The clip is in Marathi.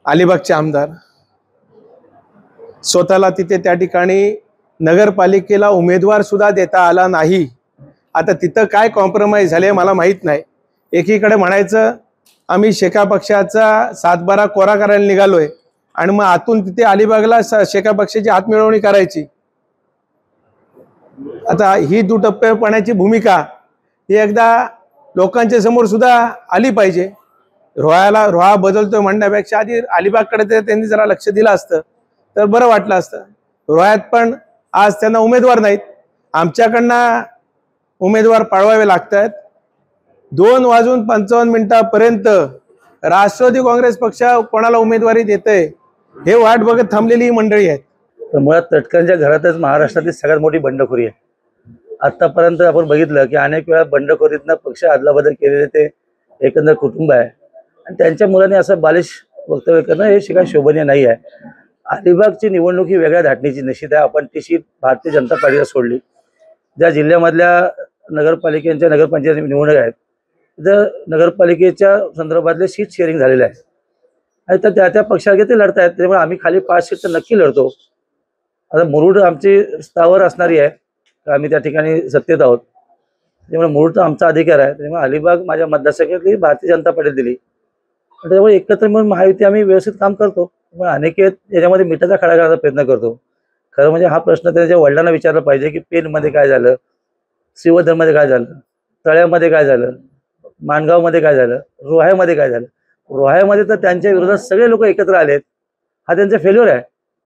अलिबागचे आमदार स्वतःला तिथे त्या ठिकाणी नगरपालिकेला उमेदवार सुद्धा देता आला नाही। आता तिथं काय कॉम्प्रोमाइज झाले मला माहित नाही। एकीकडे म्हणायचं आम्ही शेका पक्षाचा सातबारा कोरा करायला निघालोय आणि मग आतून तिथे अलिबागला शेका पक्षाची हातमिळवणी करायची। आता ही दुटप्पेपणाची भूमिका ही एकदा लोकांच्या समोर सुद्धा आली पाहिजे। रोहा बदलतोय म्हणण्यापेक्षा आधी अलिबागकडे त्यांनी जरा लक्ष दिलं असतं तर बरं वाटलं असतं। रोह्यात पण आज त्यांना उमेदवार नाहीत, आमच्याकडनं उमेदवार पाळवावे लागतात। 2:55 राष्ट्रवादी काँग्रेस पक्ष कोणाला उमेदवारी देतंय हे वाट बघत थांबलेली ही मंडळी आहेत। तर मुळात तटकरेंच्या घरातच महाराष्ट्रातील सगळ्यात मोठी बंडखोरी आहे। आतापर्यंत आपण बघितलं की अनेक वेळा बंडखोरीतनं पक्ष अदलाबदल केलेले ते एकंदर कुटुंब आहे आणि त्यांच्या मुलांनी असं बालिश वक्तव्य करणं हे शिकाय शोभनीय नाही आहे। अलिबागची निवडणूक ही वेगळ्या धाटणीची निश्चित आहे। आपण ती शीट भारतीय जनता पार्टीला सोडली। ज्या जिल्ह्यामधल्या नगरपालिकेच्या नगरपंचायत निवडणूक आहेत तिथं नगरपालिकेच्या संदर्भातले सीट शेअरिंग झालेले आहे आणि तर त्या पक्षाचे ते लढत आहेत। त्यामुळे आम्ही खाली 5 सीट तर नक्की लढतो। आता मुरुड आमची स्थावर असणारी आहे, आम्ही त्या ठिकाणी सत्तेत आहोत, त्यामुळे मुरुड तर आमचा अधिकार आहे। त्यामुळे अलिबाग माझ्या मतदारसंघातली भारतीय जनता पार्टी दिली, त्यामुळे एकत्र मिळून महायुती आम्ही व्यवस्थित काम करतो। त्यामुळे अनेकेत याच्यामध्ये मिठाचा खडा करण्याचा प्रयत्न करतो। खरं म्हणजे हा प्रश्न त्याच्या वडिलांना विचारला पाहिजे की पेनमध्ये काय झालं, श्रीवर्धनमध्ये काय झालं, तळ्यामध्ये काय झालं, माणगावमध्ये काय झालं, रोह्यामध्ये काय झालं। रोह्यामध्ये तर त्यांच्या विरोधात सगळे लोक एकत्र आलेत, हा त्यांचा फेल्युअर आहे।